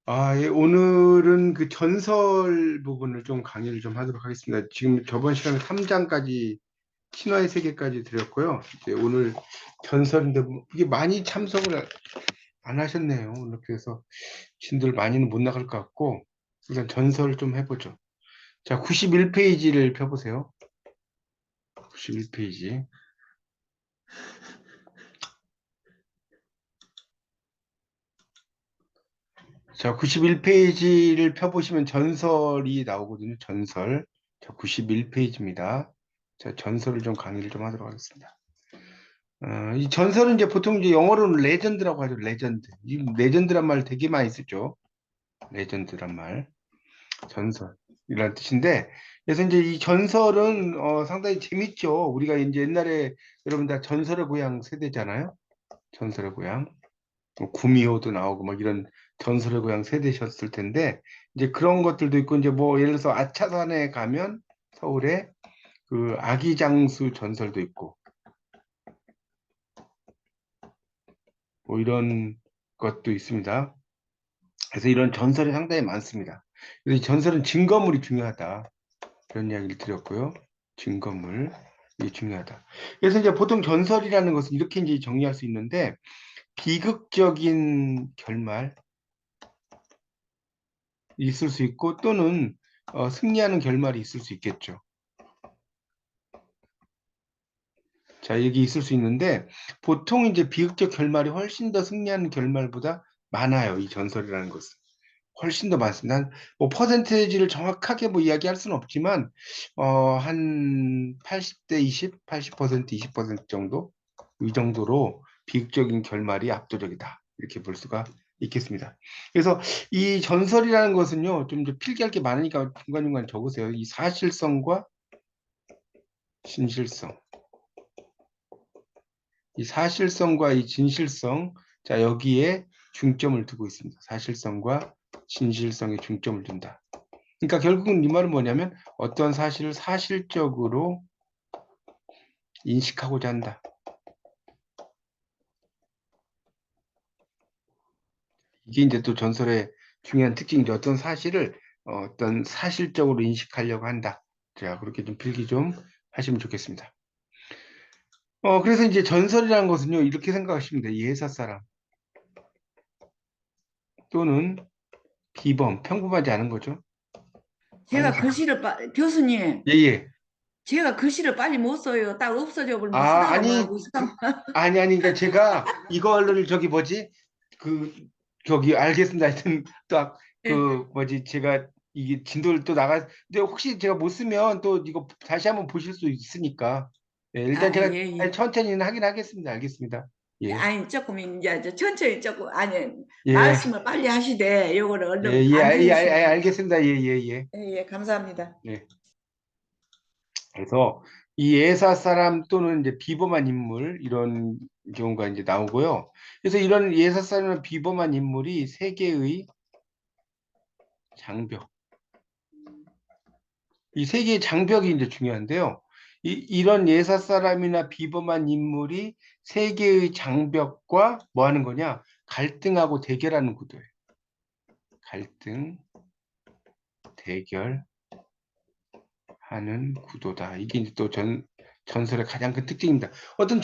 예, 오늘은 그 전설 부분을 좀 강의를 좀 하도록 하겠습니다. 지금 저번 시간에 3장까지, 신화의 세계까지 드렸고요. 이제 오늘 전설인데, 이게 많이 참석을 안 하셨네요. 오늘 그래서 진들 많이는 못 나갈 것 같고, 일단 전설 좀 해보죠. 자, 91페이지를 펴보세요. 91페이지. 자, 91페이지를 펴보시면 전설이 나오거든요. 전설. 자, 91페이지입니다. 자, 전설을 좀 강의를 좀 하도록 하겠습니다. 이 전설은 이제 보통 이제 영어로는 레전드라고 하죠. 레전드. 이 레전드란 말 되게 많이 쓰죠. 레전드란 말. 전설이라는 뜻인데, 그래서 이제 이 전설은 상당히 재밌죠. 우리가 이제 옛날에 여러분 다 전설의 고향 세대잖아요. 전설의 고향. 뭐 구미호도 나오고 막 이런 전설의 고향 세대셨을 텐데, 이제 그런 것들도 있고, 이제 뭐 예를 들어서 아차산에 가면 서울에 그 아기장수 전설도 있고, 뭐 이런 것도 있습니다. 그래서 이런 전설이 상당히 많습니다. 그래서 이 전설은 증거물이 중요하다. 그런 이야기를 드렸고요. 증거물이 중요하다. 그래서 이제 보통 전설이라는 것은 이렇게 이제 정리할 수 있는데, 비극적인 결말 있을 수 있고, 또는 승리하는 결말이 있을 수 있겠죠. 자, 여기 있을 수 있는데, 보통 이제 비극적 결말이 훨씬 더 승리하는 결말보다 많아요. 이 전설이라는 것은. 훨씬 더 많습니다. 뭐 퍼센테이지를 정확하게 뭐 이야기할 수는 없지만 한 80대 20, 80%, 20% 정도 이 정도로 비극적인 결말이 압도적이다. 이렇게 볼 수가 있겠습니다. 그래서 이 전설이라는 것은요, 좀 이제 필기할 게 많으니까 중간중간 적으세요. 이 사실성과 진실성. 이 사실성과 이 진실성, 자, 여기에 중점을 두고 있습니다. 사실성과 진실성에 중점을 둔다. 그러니까 결국은 이 말은 뭐냐면 어떤 사실을 사실적으로 인식하고자 한다. 이게 이제 또 전설의 중요한 특징이죠. 어떤 사실을 어떤 사실적으로 인식하려고 한다. 자, 그렇게 좀 필기 좀 하시면 좋겠습니다. 그래서 이제 전설이라는 것은요, 이렇게 생각하시면 돼요. 예사 사람 또는 비범, 평범하지 않은 거죠. 아니, 제가 글씨를 교수님, 예, 예. 제가 글씨를 빨리 못 써요. 딱 없어져 버리면 쓰다가 아니, 뭐하고 그러니까 제가 이거를 저기 뭐지? 그, 저기, 알겠습니다. 하여튼, 딱, 예. 뭐지? 제가 이게 진도를 또 근데 혹시 제가 못 쓰면 또 이거 다시 한번 보실 수 있으니까. 예, 일단 아, 제가 예, 예. 천천히는 하긴 하겠습니다. 알겠습니다. 예, 아니, 조금 이제 천천히 조금, 아니, 예, 말씀을 빨리 하시되, 요거를 예, 얼른 예, 안내해 주시면. 알겠습니다. 예, 예, 예. 예, 예, 감사합니다. 예. 그래서 이 예사 사람 또는 이제 비범한 인물 이런 경우가 이제 나오고요. 그래서 이런 예사 사람은 비범한 인물이 세계의 장벽, 이 세계의 장벽이 이제 중요한데요. 이런 예사 사람이나 비범한 인물이 세계의 장벽과 뭐 하는 거냐? 갈등하고 대결하는 구도예요. 갈등, 대결하는 구도다. 이게 이제 또 전설의 가장 큰 특징입니다. 어떤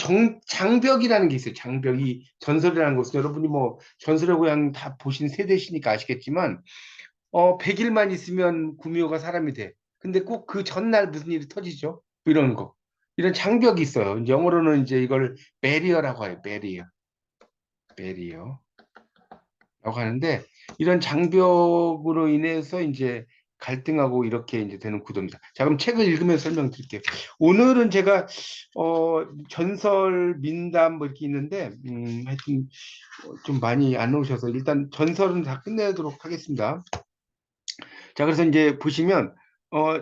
장벽이라는 게 있어요. 장벽이 전설이라는 것은 여러분이 뭐 전설의 고향 다 보신 세대시니까 아시겠지만 100일만 있으면 구미호가 사람이 돼. 근데 꼭 그 전날 무슨 일이 터지죠? 뭐 이런 거. 이런 장벽이 있어요. 이제 영어로는 이제 이걸 베리어라고 해요. 베리어라고 하는데 이런 장벽으로 인해서 이제 갈등하고 이렇게 이제 되는 구도입니다. 자, 그럼 책을 읽으면서 설명드릴게요. 오늘은 제가 전설, 민담 뭐 이렇게 있는데 하여튼 좀 많이 안 오셔서 일단 전설은 다 끝내도록 하겠습니다. 자, 그래서 이제 보시면,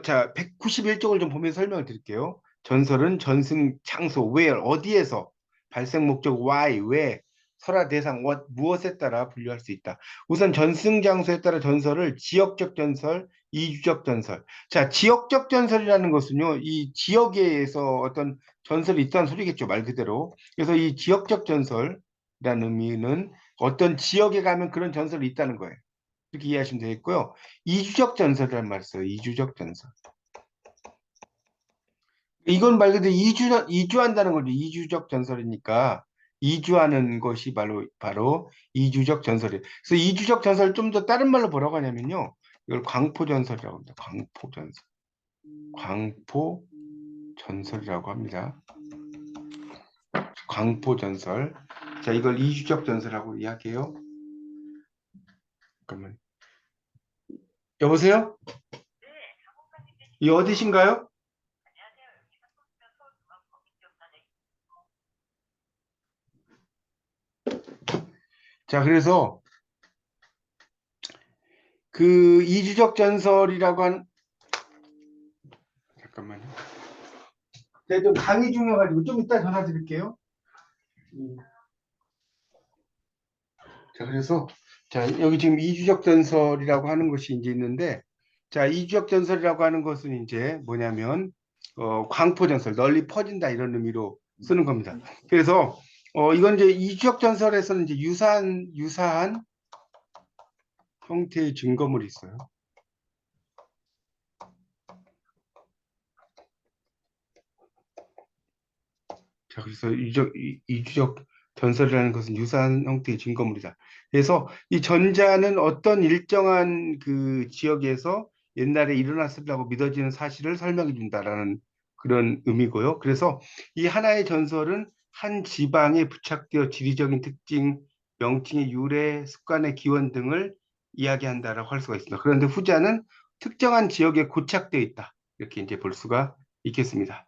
자, 191쪽을 좀 보면서 설명을 드릴게요. 전설은 전승 장소, where, 어디에서, 발생 목적, why, 왜, 설화 대상, what, 무엇에 따라 분류할 수 있다. 우선 전승 장소에 따라 전설을 지역적 전설, 이주적 전설. 자, 지역적 전설이라는 것은요, 이 지역에서 어떤 전설이 있다는 소리겠죠, 말 그대로. 그래서 이 지역적 전설이라는 의미는 어떤 지역에 가면 그런 전설이 있다는 거예요. 이렇게 이해하시면 되겠고요. 이주적 전설이라는 말이 있어요. 이주적 전설. 이건 말 그대로 이주한다는 거죠. 이주적 전설이니까 이주하는 것이 바로 이주적 전설이에요. 그래서 이주적 전설 좀 더 다른 말로 뭐라고 하냐면요. 이걸 광포전설이라고 합니다. 광포전설. 광포전설이라고 합니다. 광포전설. 자, 이걸 이주적 전설하고 이야기해요. 잠깐만. 여보세요? 이 어디신가요? 자, 그래서 그 이주적 전설이라고 한 잠깐만요. 제가 좀 강의 중이어가지고 좀 이따 전화 드릴게요. 자, 그래서 자, 여기 지금 이주적 전설이라고 하는 것이 이제 있는데 자, 이주적 전설이라고 하는 것은 이제 뭐냐면 광포 전설, 널리 퍼진다 이런 의미로 쓰는 겁니다. 그래서 이건 이제 이주적 전설에서는 이제 유사한 형태의 증거물이 있어요. 자, 그래서 이주적 전설이라는 것은 유사한 형태의 증거물이다. 그래서 이 전자는 어떤 일정한 그 지역에서 옛날에 일어났으라고 믿어지는 사실을 설명해 준다라는 그런 의미고요. 그래서 이 하나의 전설은 한 지방에 부착되어 지리적인 특징, 명칭의 유래, 습관의 기원 등을 이야기한다라고 할 수가 있습니다. 그런데 후자는 특정한 지역에 고착되어 있다. 이렇게 이제 볼 수가 있겠습니다.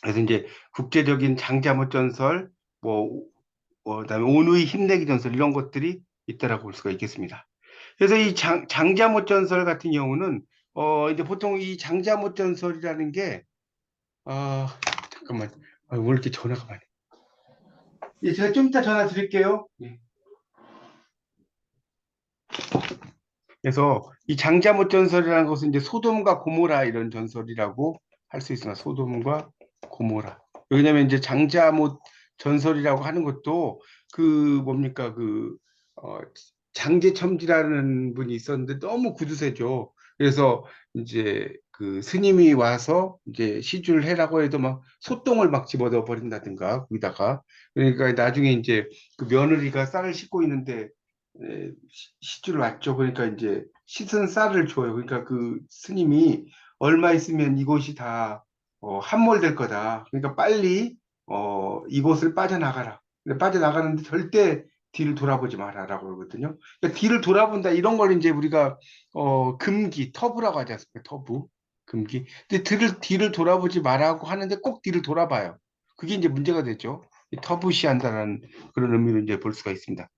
그래서 이제 국제적인 장자못 전설, 뭐, 그다음에 온누이 힘내기 전설 이런 것들이 있다라고 볼 수가 있겠습니다. 그래서 이 장자못 전설 같은 경우는 이제 보통 이 장자못 전설이라는 게 잠깐만 왜 이렇게 전화가 많이? 예, 제가 좀 이따 전화 드릴게요. 예. 그래서 이 장자못 전설이라는 것은 이제 소돔과 고모라 이런 전설이라고 할 수 있습니다. 소돔과 고모라. 왜냐면 이제 장자못 전설이라고 하는 것도 그 뭡니까 어, 장제첨지라는 분이 있었는데 너무 구두쇠죠. 그래서 이제 그 스님이 와서 이제 시주를 해라고 해도 막 소똥을 막 집어넣어 버린다든가 거기다가 그러니까 나중에 이제 그 며느리가 쌀을 씻고 있는데 시주를 왔죠. 그러니까 이제 씻은 쌀을 줘요. 그러니까 그 스님이 얼마 있으면 이곳이 다 함몰될 거다. 그러니까 빨리 이곳을 빠져나가라. 근데 빠져나가는데 절대 뒤를 돌아보지 마라라고 그러거든요. 그러니까 뒤를 돌아본다 이런 걸 이제 우리가 금기, 터부라고 하지 않습니까? 터부, 금기. 근데 뒤를 돌아보지 마라고 하는데 꼭 뒤를 돌아봐요. 그게 이제 문제가 되죠. 터부시한다는 그런 의미로 이제 볼 수가 있습니다.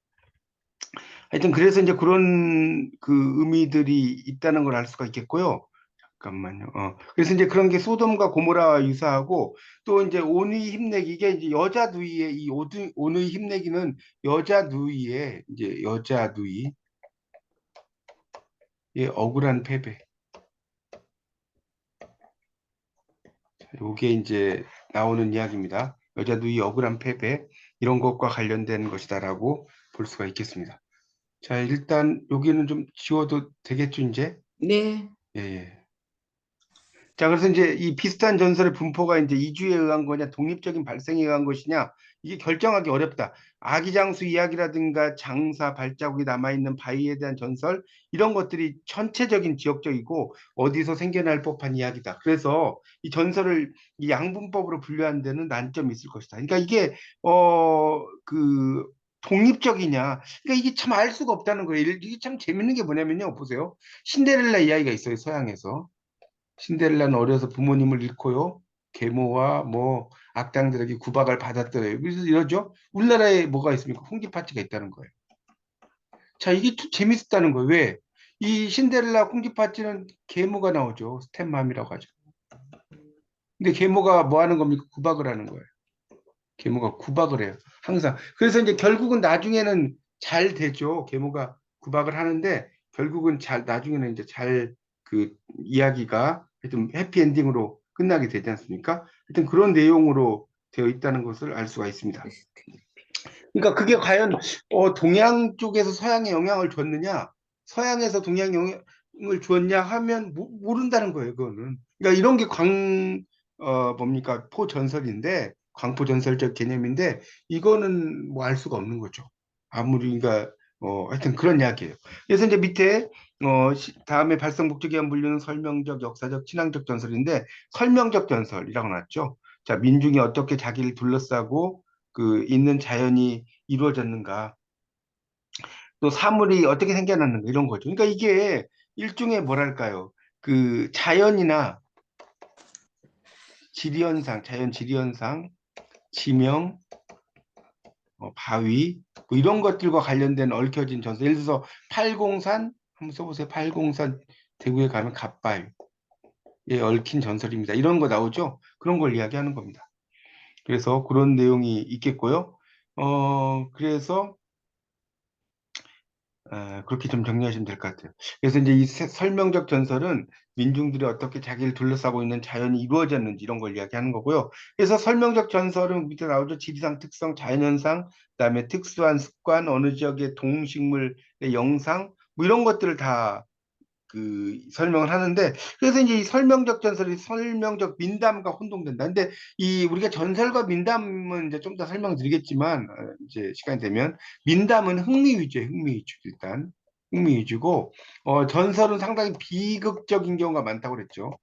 하여튼 그래서 이제 그런 그 의미들이 있다는 걸 알 수가 있겠고요. 잠깐만요. 그래서 이제 그런 게 소돔과 고모라와 유사하고 또 이제 온누이 힘내기 이게 이제 여자 누이의 이 온누이 힘내기는 여자 누이의 이제 여자 누이의 억울한 패배. 요게 이제 나오는 이야기입니다. 여자 누이의 억울한 패배 이런 것과 관련된 것이다라고 볼 수가 있겠습니다. 자, 일단 여기는 좀 지워도 되겠죠, 이제? 네. 예, 예. 자, 그래서 이제 이 비슷한 전설의 분포가 이제 이주에 의한 거냐, 독립적인 발생에 의한 것이냐, 이게 결정하기 어렵다. 아기장수 이야기라든가 장사, 발자국이 남아있는 바위에 대한 전설, 이런 것들이 전체적인 지역적이고 어디서 생겨날 법한 이야기다. 그래서 이 전설을 이 양분법으로 분류하는 데는 난점이 있을 것이다. 그러니까 이게, 독립적이냐. 그러니까 이게 참 알 수가 없다는 거예요. 이게 참 재밌는 게 뭐냐면요. 보세요. 신데렐라 이야기가 있어요, 서양에서. 신데렐라는 어려서 부모님을 잃고요. 계모와 뭐 악당들에게 구박을 받았더래요. 그래서 이러죠. 우리나라에 뭐가 있습니까? 홍지파티가 있다는 거예요. 자, 이게 또 재밌었다는 거예요. 왜? 이 신데렐라 홍지파티는 계모가 나오죠. 스탠맘이라고 하죠. 근데 계모가 뭐 하는 겁니까? 구박을 하는 거예요. 계모가 구박을 해요. 항상. 그래서 이제 결국은 나중에는 잘 되죠. 계모가 구박을 하는데 결국은 나중에는 이제 그 이야기가 하여튼 해피엔딩으로 끝나게 되지 않습니까? 하여튼 그런 내용으로 되어 있다는 것을 알 수가 있습니다. 그러니까 그게 과연 동양 쪽에서 서양에 영향을 줬느냐? 서양에서 동양 영향을 주었냐 하면 모른다는 거예요, 그거는. 그러니까 이런 게 뭡니까, 포전설인데, 광포전설적 개념인데, 이거는 뭐 알 수가 없는 거죠. 아무리, 그러니까, 하여튼 그런 이야기예요. 그래서 이제 밑에, 다음에 발성복적이한 분류는 설명적, 역사적, 신앙적 전설인데, 설명적 전설이라고 나왔죠. 자, 민중이 어떻게 자기를 둘러싸고, 있는 자연이 이루어졌는가. 또 사물이 어떻게 생겨났는가 이런 거죠. 그러니까 이게 일종의 뭐랄까요? 자연이나 지리현상, 자연 지리현상, 지명, 바위 뭐 이런 것들과 관련된 얽혀진 전설. 예를 들어서 팔공산 한번 써보세요. 팔공산 대구에 가면 갓바위에 얽힌 전설입니다. 이런 거 나오죠? 그런 걸 이야기하는 겁니다. 그래서 그런 내용이 있겠고요. 그래서 그렇게 좀 정리하시면 될 것 같아요. 그래서 이제 이 설명적 전설은 민중들이 어떻게 자기를 둘러싸고 있는 자연이 이루어졌는지 이런 걸 이야기하는 거고요. 그래서 설명적 전설은 밑에 나오죠. 지리상 특성, 자연현상, 그다음에 특수한 습관, 어느 지역의 동식물의 영상, 뭐 이런 것들을 다 설명을 하는데, 그래서 이제 이 설명적 전설이 설명적 민담과 혼동된다. 근데 우리가 전설과 민담은 이제 좀 더 설명드리겠지만, 이제 시간이 되면, 민담은 흥미 위주예요, 흥미 위주, 일단. 흥미 위주고, 전설은 상당히 비극적인 경우가 많다고 그랬죠.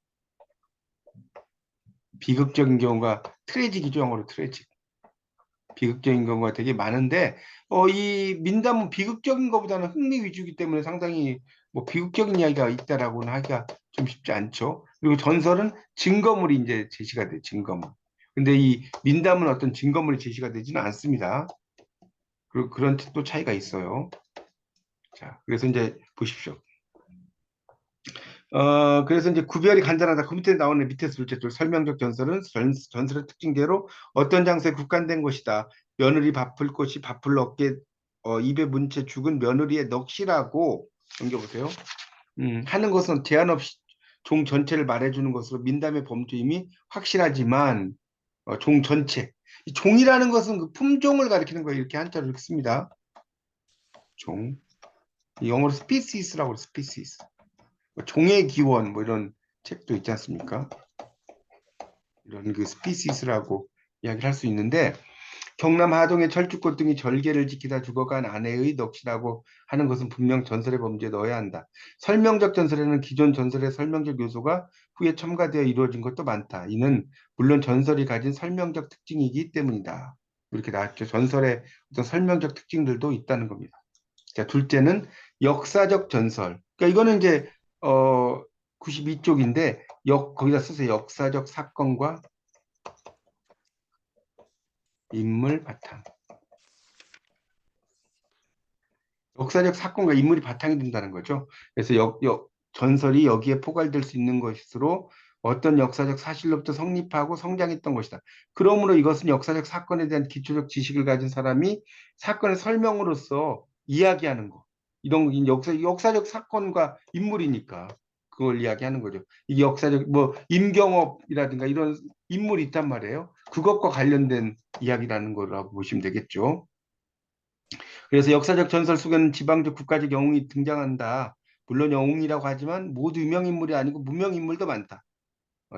비극적인 경우가 트래직이죠, 영어로 트래직. 비극적인 경우가 되게 많은데, 이 민담은 비극적인 것보다는 흥미 위주이기 때문에 상당히 뭐 비극적인 이야기가 있다라고는 하기가 좀 쉽지 않죠. 그리고 전설은 증거물이 이제 제시가 돼, 증거물. 근데 이 민담은 어떤 증거물이 제시가 되지는 않습니다. 그리고 그런 또 차이가 있어요. 자, 그래서 이제 보십시오. 그래서 이제 구별이 간단하다. 그 밑에 나오는 밑에 둘째 줄 설명적 전설은 전설의 특징대로 어떤 장소에 국한된 것이다. 며느리 밥풀 곳이 밥풀 얻게 입에 문채 죽은 며느리의 넋이라고 넘겨보세요. 하는 것은 제한 없이 종 전체를 말해주는 것으로 민담의 범주임이 확실하지만 종 전체. 이 종이라는 것은 그 품종을 가리키는 거예요. 이렇게 한자로 이렇게 씁니다. 종. 이 영어로 스피시스라고 그래요. 스피시스. 뭐 종의 기원 뭐 이런 책도 있지 않습니까? 이런 스피시스라고 이야기를 할 수 있는데 경남 하동의 철쭉꽃 등이 절개를 지키다 죽어간 아내의 넋이라고 하는 것은 분명 전설의 범주에 넣어야 한다. 설명적 전설에는 기존 전설의 설명적 요소가 후에 첨가되어 이루어진 것도 많다. 이는 물론 전설이 가진 설명적 특징이기 때문이다. 이렇게 나왔죠. 전설의 어떤 설명적 특징들도 있다는 겁니다. 자, 둘째는 역사적 전설. 그러니까 이거는 이제 92쪽인데 거기다 쓰세요. 역사적 사건과 인물 바탕. 역사적 사건과 인물이 바탕이 된다는 거죠. 그래서 전설이 여기에 포괄될 수 있는 것으로 어떤 역사적 사실로부터 성립하고 성장했던 것이다. 그러므로 이것은 역사적 사건에 대한 기초적 지식을 가진 사람이 사건의 설명으로서 이야기하는 것. 이런 역사적 사건과 인물이니까 그걸 이야기하는 거죠. 이 역사적 뭐 임경업이라든가 이런 인물이 있단 말이에요. 그것과 관련된 이야기라는 거라고 보시면 되겠죠. 그래서 역사적 전설 속에는 지방적 국가적 영웅이 등장한다. 물론 영웅이라고 하지만 모두 유명인물이 아니고 무명인물도 많다.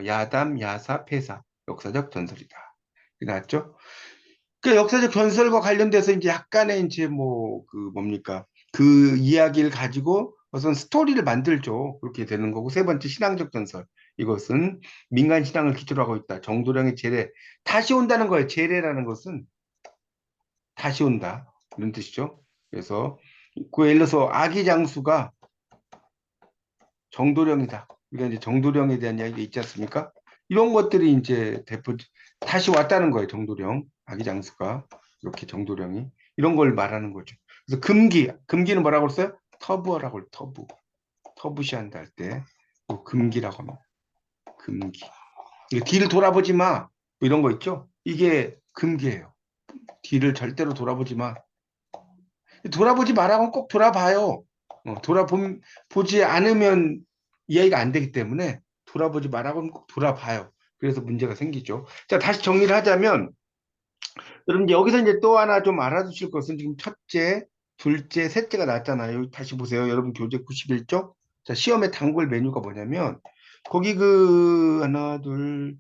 야담, 야사, 폐사, 역사적 전설이다. 이게 나왔죠? 그 역사적 전설과 관련돼서 이제 약간의 이제 뭡니까? 그 이야기를 가지고 어떤 스토리를 만들죠. 그렇게 되는 거고. 세 번째, 신앙적 전설. 이것은 민간 신앙을 기초로 하고 있다. 정도령의 재래. 다시 온다는 거예요. 재래라는 것은 다시 온다. 이런 뜻이죠. 그래서 예를 들어서 아기 장수가 정도령이다. 우리가 이제 정도령에 대한 이야기가 있지 않습니까? 이런 것들이 이제 다시 왔다는 거예요. 정도령, 아기 장수가 이렇게 정도령이 이런 걸 말하는 거죠. 그래서 금기는 뭐라고 했어요? 터부어라고 해요. 터부시한다 할 때 금기라고 합니다. 금기. 뒤를 돌아보지 마. 뭐 이런 거 있죠? 이게 금기예요. 뒤를 절대로 돌아보지 마. 돌아보지 말라고 꼭 돌아봐요. 보지 않으면 이해가 안 되기 때문에 돌아보지 말라고 꼭 돌아봐요. 그래서 문제가 생기죠. 자, 다시 정리를 하자면, 여러분, 여기서 이제 또 하나 좀 알아두실 것은 지금 첫째, 둘째, 셋째가 나왔잖아요. 여기 다시 보세요. 여러분 교재 91쪽. 자, 시험의 단골 메뉴가 뭐냐면 거기 그 하나, 둘,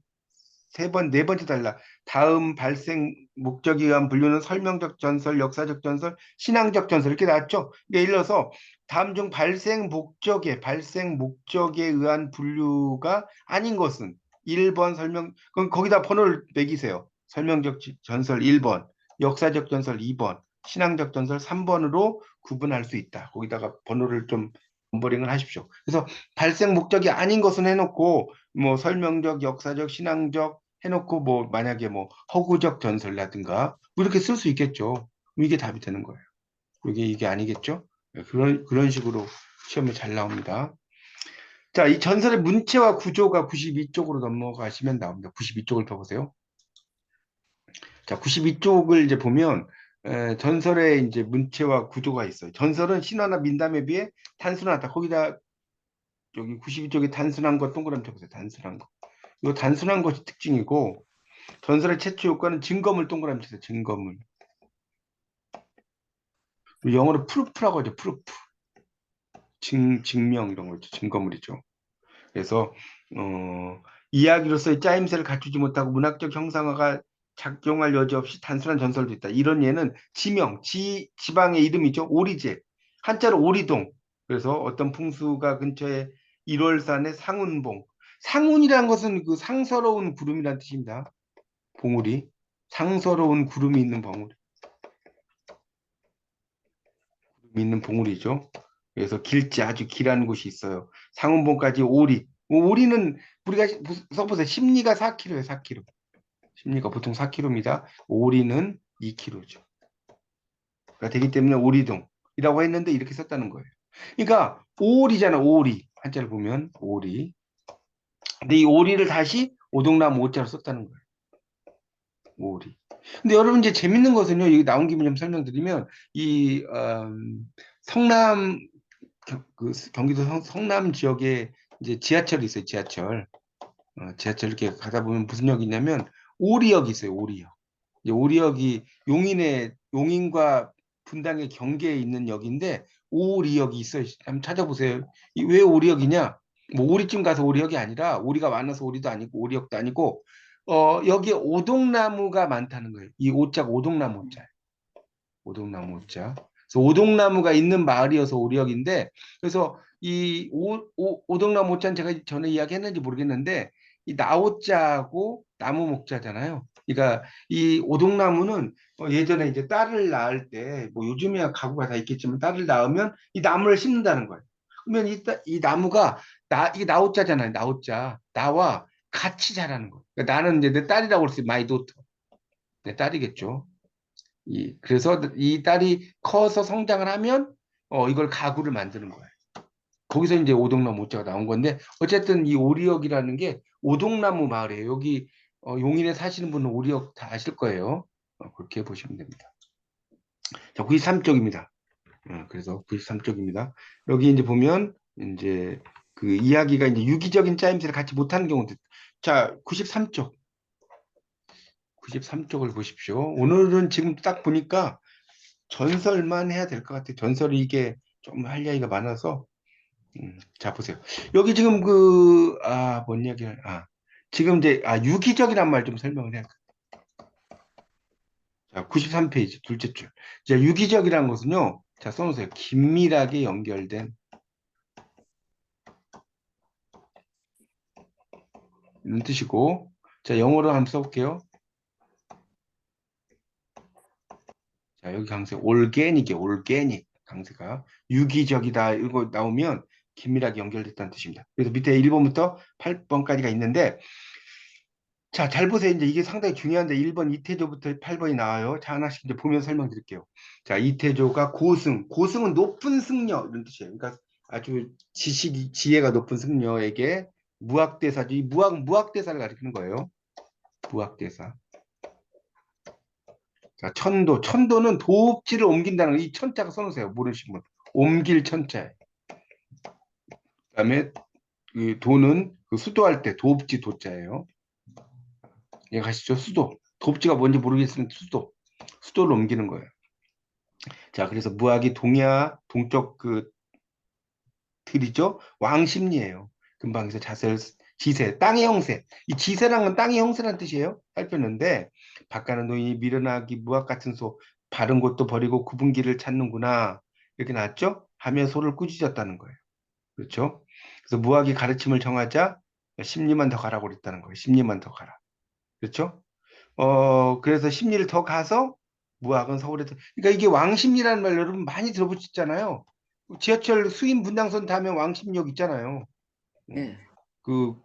세 번, 네 번째 달라. 다음 발생 목적에 의한 분류는 설명적 전설, 역사적 전설, 신앙적 전설 이렇게 나왔죠. 예를 들어서 다음 중 발생 목적에 의한 분류가 아닌 것은 1번 설명, 그럼 거기다 번호를 매기세요. 설명적 전설 1번, 역사적 전설 2번, 신앙적 전설 3번으로 구분할 수 있다. 거기다가 번호를 좀 넘버링을 하십시오. 그래서 발생 목적이 아닌 것은 해놓고 뭐 설명적, 역사적, 신앙적 해놓고 뭐 만약에 뭐 허구적 전설이라든가 뭐 이렇게 쓸 수 있겠죠. 그럼 이게 답이 되는 거예요. 이게 아니겠죠? 네, 그런 식으로 시험에 잘 나옵니다. 자, 이 전설의 문체와 구조가 92쪽으로 넘어가시면 나옵니다. 92쪽을 펴보세요. 자, 92쪽을 이제 보면 전설의 이제 문체와 구조가 있어요. 전설은 신화나 민담에 비해 단순하다. 거기다 여기 92쪽에 단순한 거 동그라미 쳐보세요. 단순한 거. 이거 단순한 것이 특징이고 전설의 최초 효과는 증거물 동그라미 치세요. 증거물. 영어로 프루프라고 하죠. 프루프. 증명 이런 거 있죠. 증거물이죠. 그래서 이야기로서의 짜임새를 갖추지 못하고 문학적 형상화가 작용할 여지 없이 단순한 전설도 있다. 이런 예는 지명, 지방의 이름이죠. 오리제. 한자로 오리동. 그래서 어떤 풍수가 근처에 1월산의 상운봉. 상운이라는 것은 그 상서로운 구름이라는 뜻입니다. 봉우리. 상서로운 구름이 있는 봉우리. 있는 봉우리죠. 그래서 길지 아주 길한 곳이 있어요. 상운봉까지 오리. 오리는 우리가 써보세요. 심리가 4kg예요. 4kg. 심리가 보통 4kg입니다. 오리는 2kg죠. 그러니까 되기 때문에 오리동이라고 했는데 이렇게 썼다는 거예요. 그러니까 오리잖아. 오리. 한자를 보면 오리. 근데 이 오리를 다시 오동나무 오자로 썼다는 거예요. 오리. 근데 여러분 이제 재밌는 것은요. 여기 나온 김에 좀 설명드리면 이 성남 그 경기도 성남 지역에 이제 지하철이 있어요. 지하철. 지하철 이렇게 가다 보면 무슨 역이 있냐면 오리역이 있어요. 오리역. 이제 오리역이 용인과 분당의 경계에 있는 역인데 오리역이 있어요. 한번 찾아보세요. 왜 오리역이냐? 뭐 오리집 가서 오리역이 아니라 오리가 많아서 오리도 아니고 오리역도 아니고 여기에 오동나무가 많다는 거예요. 이 오자가 오동나무 오자. 오동나무 오자. 그래서 오동나무가 있는 마을이어서 오리역인데 그래서 이 오동나무 오자는 제가 전에 이야기했는지 모르겠는데 이 나오자고 나무 목자잖아요. 그러니까 이 오동나무는 예전에 이제 딸을 낳을 때 뭐 요즘이야 가구가 다 있겠지만 딸을 낳으면 이 나무를 심는다는 거예요. 그러면 이 나무가 이게 나오자잖아요. 나오자 나와 같이 자라는 거예요. 그러니까 나는 이제 내 딸이라고 그랬어요. 마이 도터. 내 딸이겠죠. 그래서 이 딸이 커서 성장을 하면 이걸 가구를 만드는 거예요. 거기서 이제 오동나무 오자가 나온 건데 어쨌든 이 오리역이라는 게 오동나무 마을이에요. 여기 용인에 사시는 분은 오리역 다 아실 거예요. 그렇게 보시면 됩니다. 자, 93쪽입니다. 그래서 93쪽입니다. 여기 이제 보면 이제 그 이야기가 이제 유기적인 짜임새를 갖지 못하는 경우도 자, 93쪽. 93쪽을 보십시오. 오늘은 지금 딱 보니까 전설만 해야 될 것 같아요. 전설이 이게 좀 할 이야기가 많아서. 자, 보세요. 여기 지금 뭔 얘기를, 지금 이제, 유기적이란 말 좀 설명을 해야 돼. 자, 93페이지, 둘째 줄. 자, 유기적이라는 것은요, 자, 써놓으세요. 긴밀하게 연결된, 이런 뜻이고, 자, 영어로 한번 써볼게요. 자, 여기 강세, 올게닉이에요, 올게닉. 강세가. 유기적이다, 이거 나오면 긴밀하게 연결됐다는 뜻입니다. 그래서 밑에 1번부터 8번까지가 있는데, 자, 잘 보세요. 이제 이게 상당히 중요한데 1번 이태조부터 8번이 나와요. 자, 하나씩 이제 보면 설명드릴게요. 자, 이태조가 고승. 고승은 높은 승려 이런 뜻이에요. 그러니까 아주 지혜가 높은 승려에게 무학대사죠. 이 무학대사를 가리키는 거예요. 무학대사. 자, 천도는 도읍지를 옮긴다는 이 천자가 써놓으세요. 모르시는 분. 옮길 천자. 그다음에 그 도는 그 수도할 때 도읍지 도자예요. 예, 가시죠. 수도. 도읍지가 뭔지 모르겠으면 수도를 옮기는 거예요. 자, 그래서 무학이 동야, 동쪽 그 들이죠? 왕십리예요. 금방에서 지세, 땅의 형세. 이 지세란 건 땅의 형세란 뜻이에요. 살폈는데, 바가는 노인이 미련하기 무학 같은 소, 바른 곳도 버리고 굽은 길을 찾는구나. 이렇게 나왔죠? 하며 소를 꾸짖었다는 거예요. 그렇죠? 그래서 무학이 가르침을 정하자, 십리만 더 가라고 그랬다는 거예요. 십리만 더 가라. 그렇죠? 그래서 십리를 더 가서 무학은 그러니까 이게 왕십리라는 말 여러분 많이 들어보셨잖아요. 지하철 수인 분당선 타면 왕십리역 있잖아요. 예.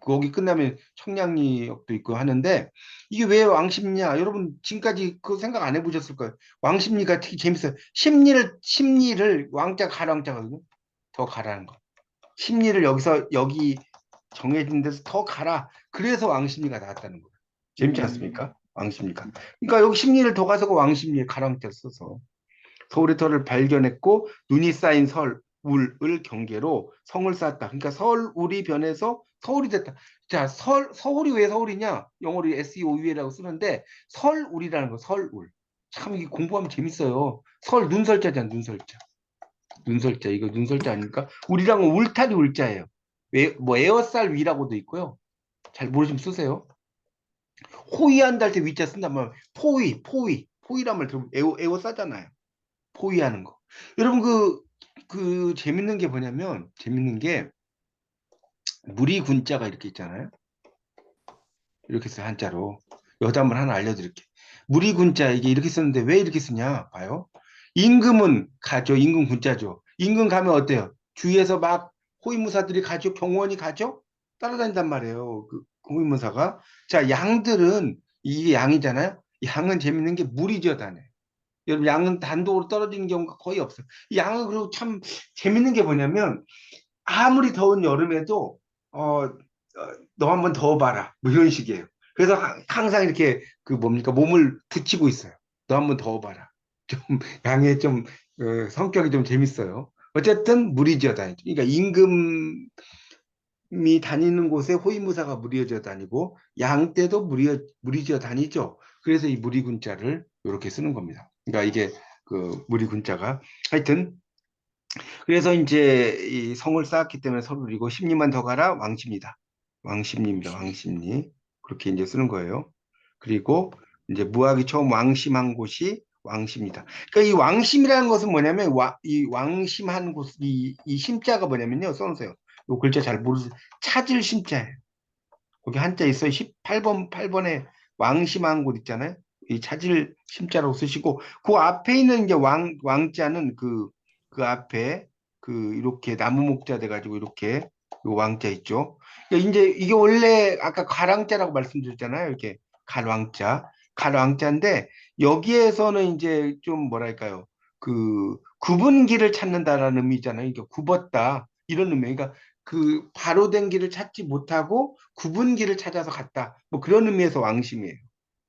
거기 끝나면 청량리역도 있고 하는데 이게 왜 왕십리냐? 여러분 지금까지 그 생각 안 해보셨을 거예요. 왕십리가 되게 재밌어요. 십리를 왕자 가랑자거든요. 더 가라는 거. 십리를 여기 정해진 데서 더 가라. 그래서 왕십리가 나왔다는 거예요. 재밌지 음. 않습니까? 왕십리가. 그러니까 여기 십리를 더 가서 그 왕십리에 가랑자 써서 서울의 터를 발견했고 눈이 쌓인 서울을 경계로 성을 쌓았다. 그러니까 서울이 변해서 서울이 됐다. 자, 서울이 왜 서울이냐? 영어로 SEOUL이라고 쓰는데 설울이라는 거, 설울. 참 이게 공부하면 재밌어요. 눈설자잖아, 눈설자. 눈설자, 이거 눈설자 아닙니까? 울이란 건 울타리 울자예요. 뭐 에어쌀 위라고도 있고요. 잘 모르시면 쓰세요. 호위한다 할 때 위자 쓴단 말이에요. 포위란 말 들으면 에어 싸잖아요. 포위하는 거. 여러분 그 재밌는 게 뭐냐면 재밌는 게 무리 군자가 이렇게 있잖아요. 이렇게 써요 한자로. 여기다 한번 하나 알려드릴게. 무리 군자 이게 이렇게 썼는데 왜 이렇게 쓰냐 봐요. 임금은 가죠. 임금 군자죠. 임금 가면 어때요? 주위에서 막 호위무사들이 가죠. 경호원이 가죠. 따라다닌단 말이에요. 그 호위무사가. 자, 양들은 이게 양이잖아요. 양은 재밌는 게 무리 지어 다녀요. 여러분 양은 단독으로 떨어지는 경우가 거의 없어요. 이 양은 그리고 참 재밌는 게 뭐냐면 아무리 더운 여름에도 너 한번 더 봐라 뭐 이런 식이에요. 그래서 항상 이렇게 그 뭡니까 몸을 붙이고 있어요. 너 한번 더 봐라. 좀 양의 좀 성격이 좀 재밌어요. 어쨌든 무리지어 다니죠. 그러니까 임금이 다니는 곳에 호위무사가 무리지어 다니고 양 때도 무리지어 다니죠. 그래서 이 무리군자를 이렇게 쓰는 겁니다. 그러니까 이게 그 무리군자가 하여튼 그래서 이제 이 성을 쌓았기 때문에 서울이고 십리만 더 가라 왕십니다. 왕십리입니다. 왕십리. 그렇게 이제 쓰는 거예요. 그리고 이제 무학이 처음 왕심한 곳이 왕십니다. 그러니까 이 왕심이라는 것은 뭐냐면 이 왕심한 곳, 이 심자가 뭐냐면요. 써놓으세요. 이 글자 잘 모르세요. 찾을 심자예요. 거기 한자 있어요. 18번, 8번에 왕심한 곳 있잖아요. 이 찾을 심자라고 쓰시고, 그 앞에 있는 이제 왕자는 그 앞에 이렇게 나무 목자 돼가지고 이렇게 요 왕자 있죠. 그러니까 이제 이게 원래 아까 가랑자라고 말씀드렸잖아요. 이렇게 갈왕자인데 여기에서는 이제 좀 뭐랄까요. 굽은 길을 찾는다라는 의미잖아요. 그러니까 굽었다. 이런 의미. 그러니까 그 바로 된 길을 찾지 못하고 굽은 길을 찾아서 갔다. 뭐 그런 의미에서 왕심이에요.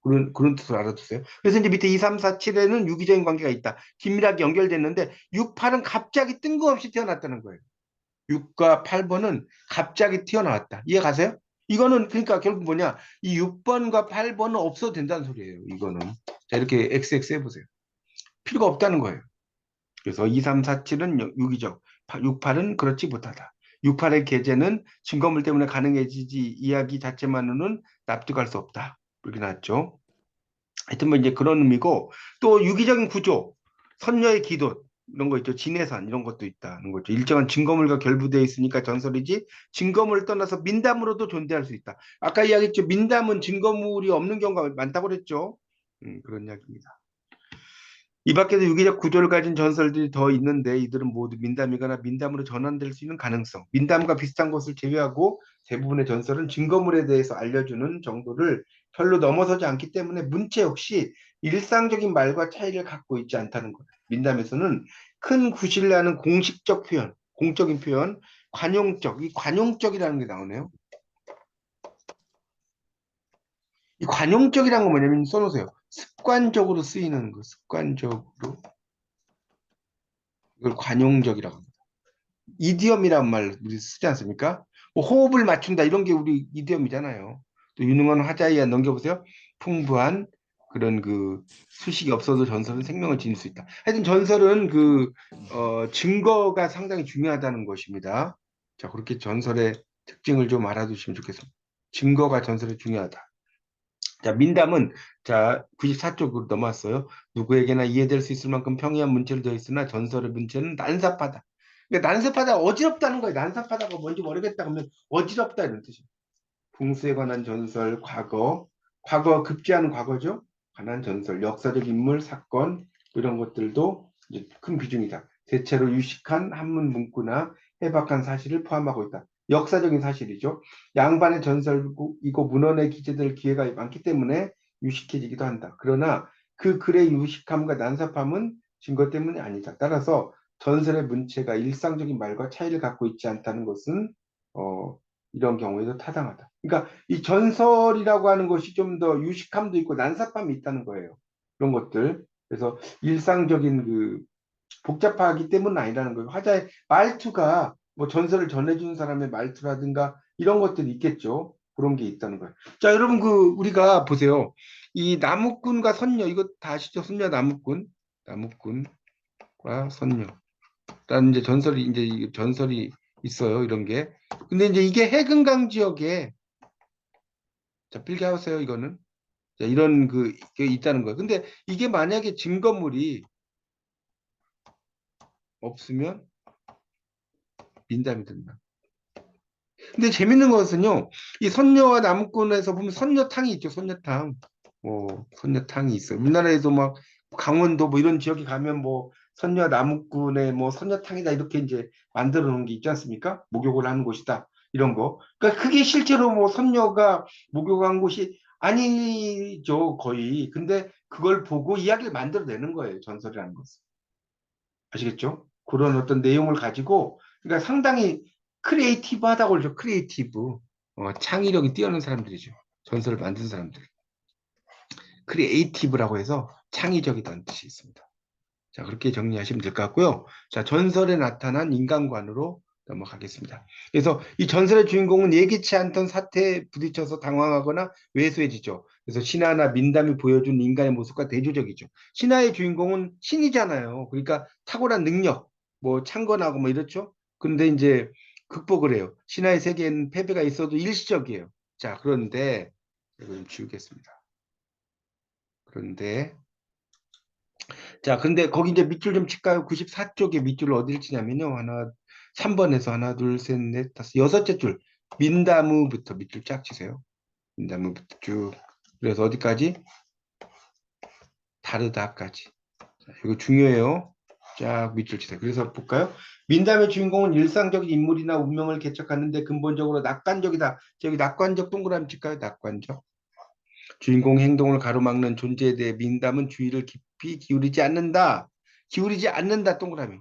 그런 뜻을 알아두세요. 그래서 이제 밑에 2, 3, 4, 7에는 유기적인 관계가 있다. 긴밀하게 연결됐는데 6, 8은 갑자기 뜬금없이 태어났다는 거예요. 6과 8번은 갑자기 튀어나왔다. 이해 가세요? 이거는 그러니까 결국 뭐냐? 이 6번과 8번은 없어도 된다는 소리예요. 이거는. 자, 이렇게 XX 해보세요. 필요가 없다는 거예요. 그래서 2, 3, 4, 7은 유기적, 6, 8은 그렇지 못하다. 6, 8의 계제는 증거물 때문에 가능해지지 이야기 자체만으로는 납득할 수 없다. 이렇게 나왔죠. 하여튼 뭐 이제 그런 의미고 또 유기적인 구조, 선녀의 기도 이런 거 있죠. 진해산 이런 것도 있다는 거죠. 일정한 증거물과 결부되어 있으니까 전설이지 증거물을 떠나서 민담으로도 존재할 수 있다. 아까 이야기했죠. 민담은 증거물이 없는 경우가 많다고 그랬죠. 그런 이야기입니다. 이 밖에도 유기적 구조를 가진 전설들이 더 있는데 이들은 모두 민담이거나 민담으로 전환될 수 있는 가능성, 민담과 비슷한 것을 제외하고 대부분의 전설은 증거물에 대해서 알려주는 정도를 별로 넘어서지 않기 때문에 문체 역시 일상적인 말과 차이를 갖고 있지 않다는 거예요. 민담에서는 큰 구실라는 공식적 표현, 공적인 표현, 이 관용적이라는 게 나오네요. 이 관용적이라는 건 뭐냐면 써놓으세요. 습관적으로 쓰이는 거, 습관적으로. 이걸 관용적이라고 합니다. 이디엄이란 말 우리 쓰지 않습니까? 뭐 호흡을 맞춘다 이런 게 우리 이디엄이잖아요. 또 유능한 화자이야 넘겨보세요. 풍부한 그런 그 수식이 없어도 전설은 생명을 지닐 수 있다. 하여튼 전설은 증거가 상당히 중요하다는 것입니다. 자, 그렇게 전설의 특징을 좀 알아두시면 좋겠습니다. 증거가 전설에 중요하다. 자, 민담은 자 94쪽으로 넘어왔어요. 누구에게나 이해될 수 있을 만큼 평이한 문체로 되어 있으나 전설의 문체는 난삽하다. 그러니까 난삽하다, 어지럽다는 거예요. 난삽하다가 뭔지 모르겠다 그러면 어지럽다 이런 뜻이에요. 풍수에 관한 전설, 과거 급제하는 과거죠. 관한 전설, 역사적 인물, 사건 이런 것들도 이제 큰 비중이다. 대체로 유식한 한문 문구나 해박한 사실을 포함하고 있다. 역사적인 사실이죠. 양반의 전설이고 문헌에 기재될 기회가 많기 때문에 유식해지기도 한다. 그러나 그 글의 유식함과 난삽함은 증거 때문이 아니다. 따라서 전설의 문체가 일상적인 말과 차이를 갖고 있지 않다는 것은 어, 이런 경우에도 타당하다. 그러니까 이 전설이라고 하는 것이 좀 더 유식함도 있고 난삽함이 있다는 거예요. 그런 것들. 그래서 일상적인 그 복잡하기 때문은 아니라는 거예요. 화자의 말투가 뭐 전설을 전해주는 사람의 말투라든가 이런 것들이 있겠죠. 그런 게 있다는 거예요. 자, 여러분 우리가 보세요. 이 나무꾼과 선녀 이거 다 아시죠? 선녀 나무꾼과 선녀. 라는 이제 전설이 있어요. 이런 게. 근데 이제 이게 해금강 지역에 자, 필기하세요. 이거는. 자, 이런 게 있다는 거예요. 근데 이게 만약에 증거물이 없으면 민담이 된다. 근데 재밌는 것은요. 이 선녀와 나무꾼에서 보면 선녀탕이 있죠. 선녀탕. 선녀탕이 있어요. 우리나라에도 막 강원도 뭐 이런 지역에 가면 뭐 선녀 나무꾼의 뭐 선녀탕이다 이렇게 이제 만들어 놓은 게 있지 않습니까? 목욕을 하는 곳이다. 이런 거. 그러니까 그게 실제로 뭐 선녀가 목욕한 곳이 아니죠. 거의. 근데 그걸 보고 이야기를 만들어내는 거예요. 전설이라는 것은. 아시겠죠? 그런 어떤 내용을 가지고 그러니까 상당히 크리에이티브하다고 그러죠. 크리에이티브. 창의력이 뛰어난 사람들이죠. 전설을 만든 사람들. 크리에이티브라고 해서 창의적이라는 뜻이 있습니다. 자, 그렇게 정리하시면 될 것 같고요. 자, 전설에 나타난 인간관으로 넘어가겠습니다. 그래서 이 전설의 주인공은 예기치 않던 사태에 부딪혀서 당황하거나 왜소해지죠. 그래서 신하나 민담이 보여준 인간의 모습과 대조적이죠. 신하의 주인공은 신이잖아요. 그러니까 탁월한 능력, 뭐 창건하고 뭐 이렇죠. 근데 이제 극복을 해요. 신하의 세계에는 패배가 있어도 일시적이에요. 자, 그런데 이거 좀 지우겠습니다. 그런데 자, 근데 거기 이제 밑줄 좀 칠까요? 94쪽에 밑줄을 어딜 치냐면요. 3번에서 하나, 둘, 셋, 넷, 다섯, 여섯째 줄. 민다무부터 밑줄 쫙 치세요. 민다무부터 쭉. 그래서 어디까지? 다르다까지. 자, 이거 중요해요. 쫙 밑줄 치세요. 그래서 볼까요? 민담의 주인공은 일상적인 인물이나 운명을 개척하는데 근본적으로 낙관적이다. 저기 낙관적 동그라미 칠까요? 낙관적. 주인공 행동을 가로막는 존재에 대해 민담은 주의를 깊이 기울이지 않는다. 기울이지 않는다 동그라미.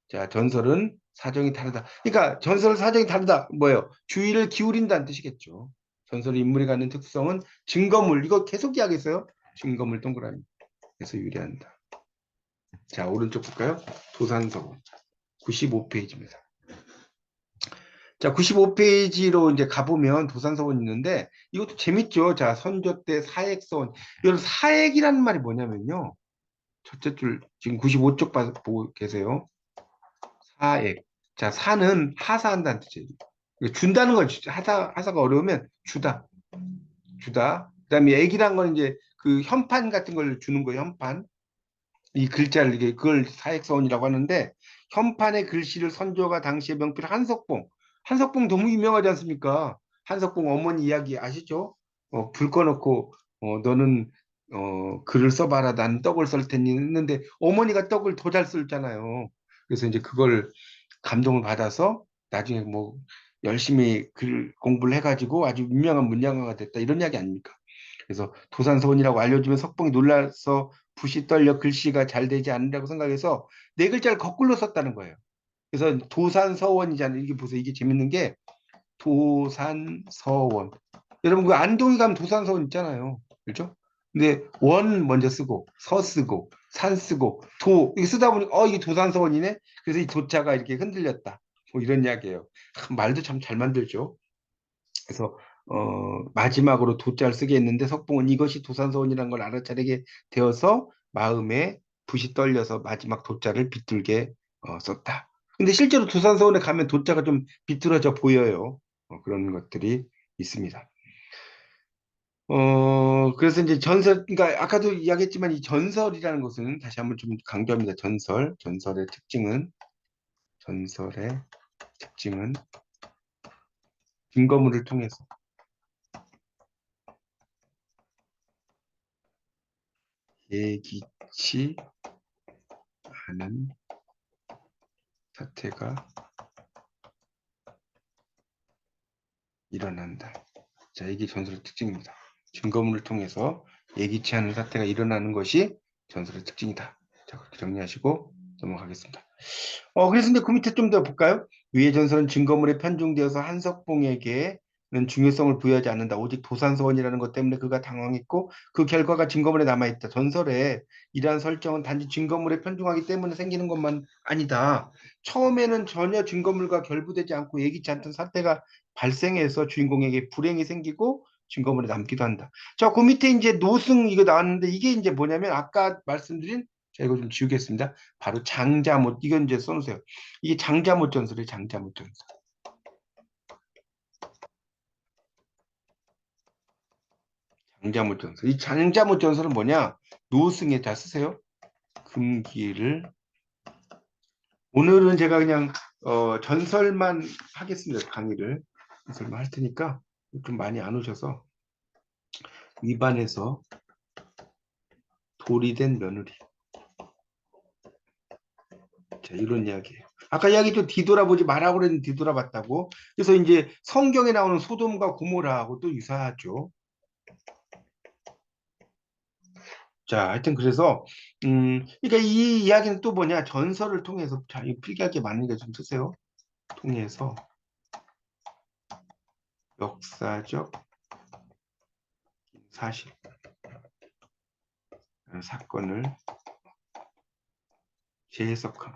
자, 전설은 사정이 다르다. 그러니까 전설 사정이 다르다. 뭐예요? 주의를 기울인다는 뜻이겠죠. 전설 인물이 갖는 특성은 증거물. 이거 계속 이야기했어요. 증거물 동그라미. 그래서 유리한다. 자, 오른쪽 볼까요? 도산서원. 95페이지입니다. 자, 95페이지로 이제 가보면 도산서원 있는데 이것도 재밌죠. 자, 선조 때 사액서원. 여러분 사액이라는 말이 뭐냐면요. 첫째 줄 지금 95쪽 보고 계세요. 사액. 자, 사는 하사한다는 뜻이에요. 준다는 건 하사가 어려우면 주다. 그다음에 액이란 건 이제 그 현판 같은 걸 주는 거예요. 현판. 이 글자를 이게 그걸 사액서원이라고 하는데 현판의 글씨를 선조가 당시의 명필 한석봉 너무 유명하지 않습니까? 한석봉 어머니 이야기 아시죠? 불 꺼놓고 너는 글을 써봐라 난 떡을 썰 테니 했는데 어머니가 떡을 더 잘 쓸잖아요. 그래서 이제 그걸 감동을 받아서 나중에 뭐 열심히 글 공부를 해가지고 아주 유명한 문장가가 됐다 이런 이야기 아닙니까? 그래서 도산서원이라고 알려주면 석봉이 놀라서 붓이 떨려 글씨가 잘 되지 않는다고 생각해서 네 글자를 거꾸로 썼다는 거예요. 그래서 도산서원이잖아요. 이게 보세요. 이게 재밌는 게 도산서원. 여러분 그 안동에 가면 도산서원 있잖아요. 그렇죠? 근데 원 먼저 쓰고 서 쓰고 산 쓰고 도 이거 쓰다 보니까 이게 도산서원이네. 그래서 이 도자가 이렇게 흔들렸다. 뭐 이런 이야기예요. 말도 참 잘 만들죠. 그래서 마지막으로 도자를 쓰게 했는데 석봉은 이것이 도산서원이라는 걸 알아차리게 되어서 마음에 붓이 떨려서 마지막 도자를 비뚤게 썼다. 근데 실제로 도산서원에 가면 도자가 좀 비뚤어져 보여요. 그런 것들이 있습니다. 그래서 이제 전설, 그러니까 아까도 이야기했지만 이 전설이라는 것은 다시 한번 좀 강조합니다. 전설의 특징은 증거물을 통해서 예기치 않은 사태가 일어난다. 자, 이게 전설의 특징입니다. 증거물을 통해서 예기치 않은 사태가 일어나는 것이 전설의 특징이다. 자, 그렇게 정리하시고 넘어가겠습니다. 그래서 이제 그 밑에 좀 더 볼까요? 위의 전설은 증거물에 편중되어서 한석봉에게는 중요성을 부여하지 않는다. 오직 도산서원이라는 것 때문에 그가 당황했고 그 결과가 증거물에 남아있다. 전설에 이러한 설정은 단지 증거물에 편중하기 때문에 생기는 것만 아니다. 처음에는 전혀 증거물과 결부되지 않고 예기치 않던 사태가 발생해서 주인공에게 불행이 생기고 증거물에 남기도 한다. 자, 그 밑에 이제 노승 이거 나왔는데 이게 이제 뭐냐면 아까 말씀드린 자, 이거 좀 지우겠습니다. 바로 장자못, 이건 이제 써놓으세요. 이게 장자못 전설이에요, 장자못 전설. 장자못 전설. 이 장자못 전설은 뭐냐? 노승에 다 쓰세요. 금기를. 오늘은 제가 그냥, 전설만 하겠습니다, 강의를. 전설만 할 테니까 좀 많이 안 오셔서. 위반해서 돌이 된 며느리. 자, 이런 이야기예요. 아까 이야기 좀 뒤돌아보지 말라고 그랬는데 뒤돌아봤다고. 그래서 이제 성경에 나오는 소돔과 고모라하고 또 유사하죠. 자, 하여튼 그래서 그러니까 이 이야기는 또 뭐냐? 전설을 통해서 자, 이 필기할 게 많으니까 좀 쓰세요. 통해서 역사적 사실, 사건을 재해석함.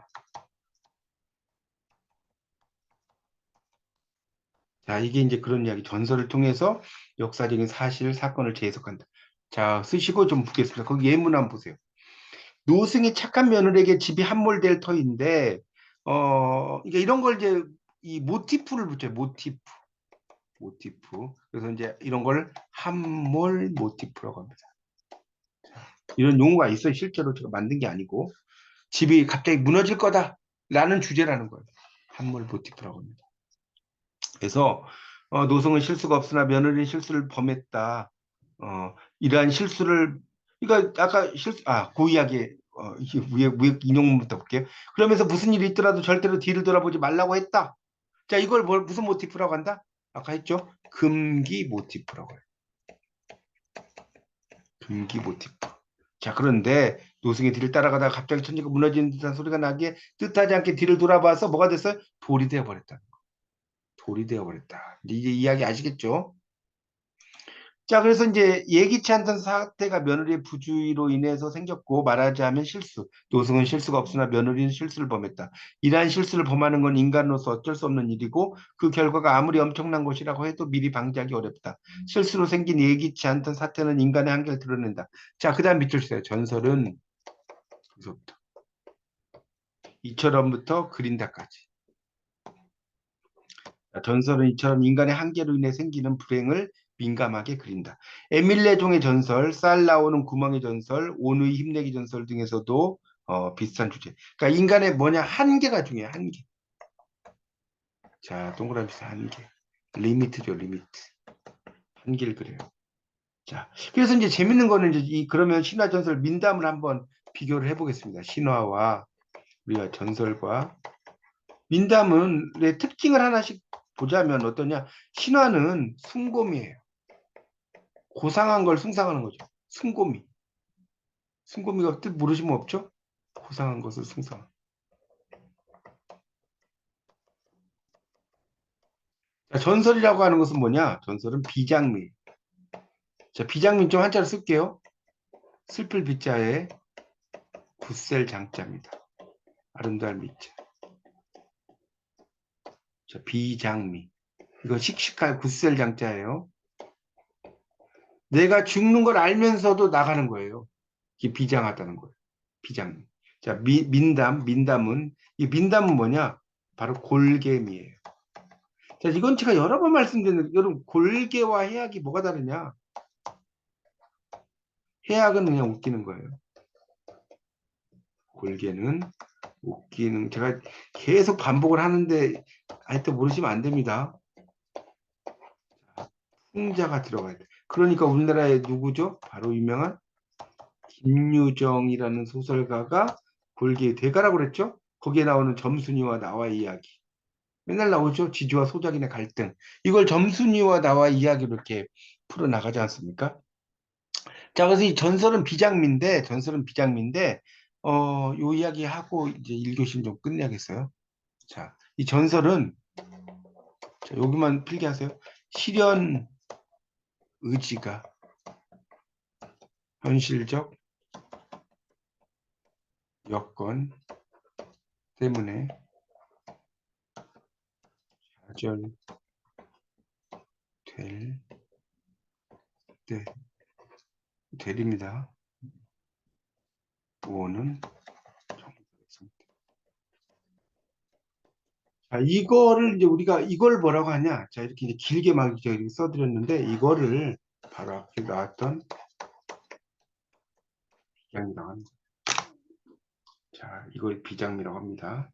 자, 이게 이제 그런 이야기. 전설을 통해서 역사적인 사실, 사건을 재해석한다. 자, 쓰시고 좀 보겠습니다. 거기 예문 한번 보세요. 노승이 착한 며느리에게 집이 함몰될 터인데, 그러니까 이런 걸 이제 이 모티프를 붙여요. 모티프. 그래서 이제 이런 걸 함몰 모티프라고 합니다. 이런 용어가 있어요. 실제로 제가 만든 게 아니고 집이 갑자기 무너질 거다라는 주제라는 거예요. 함몰 모티프라고 합니다. 그래서 노성은 실수가 없으나 며느리는 실수를 범했다. 이러한 실수를 그러니까 아까 그 이야기 위에 인용문부터 볼게요. 그러면서 무슨 일이 있더라도 절대로 뒤를 돌아보지 말라고 했다. 자, 이걸 무슨 모티프라고 한다? 아까 했죠? 금기 모티프라고 해요. 금기 모티프. 자, 그런데 노승이 뒤를 따라가다가 갑자기 천지가 무너지는 듯한 소리가 나기에 뜻하지 않게 뒤를 돌아봐서 뭐가 됐어요? 돌이 되어버렸다. 돌이 되어버렸다. 이제 이야기 아시겠죠? 자, 그래서 이제 예기치 않던 사태가 며느리의 부주의로 인해서 생겼고 말하자면 실수. 노승은 실수가 없으나 며느리는 실수를 범했다. 이러한 실수를 범하는 건 인간으로서 어쩔 수 없는 일이고 그 결과가 아무리 엄청난 것이라고 해도 미리 방지하기 어렵다. 실수로 생긴 예기치 않던 사태는 인간의 한계를 드러낸다. 자, 그 다음 밑줄 쳐요. 전설은 여기서부터. 이처럼부터 그린다까지. 전설은 이처럼 인간의 한계로 인해 생기는 불행을 민감하게 그린다. 에밀레종의 전설, 쌀 나오는 구멍의 전설, 온의 힘내기 전설 등에서도 비슷한 주제. 그러니까 인간의 뭐냐 한계가 중요해. 한계. 자, 동그라미 한계. 리미트죠, 리미트. 한계를 그래요. 자, 그래서 이제 재밌는 거는 이제 그러면 신화 전설 민담을 한번 비교를 해보겠습니다. 신화와 우리가 전설과 민담은 특징을 하나씩 보자면 어떠냐? 신화는 숭고미예요. 고상한 걸 숭상하는 거죠. 숭고미. 숭고미가 뜻 모르시면 없죠? 고상한 것을 숭상. 자, 전설이라고 하는 것은 뭐냐? 전설은 비장미. 자, 비장미 좀 한자로 쓸게요. 슬플 비자에 굳셀 장자입니다. 아름다울 미자. 자, 비장미. 이거 씩씩할 굳셀 장자예요. 내가 죽는 걸 알면서도 나가는 거예요. 이게 비장하다는 거예요. 비장. 자, 민담은, 이 민담은 뭐냐? 바로 골개미예요. 자, 이건 제가 여러 번 말씀드렸는데, 여러분, 골개와 해악이 뭐가 다르냐? 해악은 그냥 웃기는 거예요. 골개는 웃기는, 제가 계속 반복을 하는데, 하여튼 모르시면 안 됩니다. 풍자가 들어가야 돼. 그러니까 우리나라에 누구죠? 바로 유명한 김유정이라는 소설가가 골개의 대가라고 그랬죠? 거기에 나오는 점순이와 나와의 이야기. 맨날 나오죠? 지주와 소작인의 갈등. 이걸 점순이와 나와의 이야기로 이렇게 풀어나가지 않습니까? 자, 그래서 이 전설은 비장미인데, 요 이야기 하고 이제 1교시는 좀 끝내야겠어요. 자, 이 전설은, 자, 여기만 필기하세요. 실현 의지가 현실적 여건 때문에 좌절될 때, 되립니다. 오는 정답입니다. 자, 이거를 이제 우리가 이걸 뭐라고 하냐? 자, 이렇게 이제 길게 막 이렇게 써드렸는데, 이거를 바로 앞에 나왔던 비장미라고 합니다. 자, 이걸 비장미라고 합니다.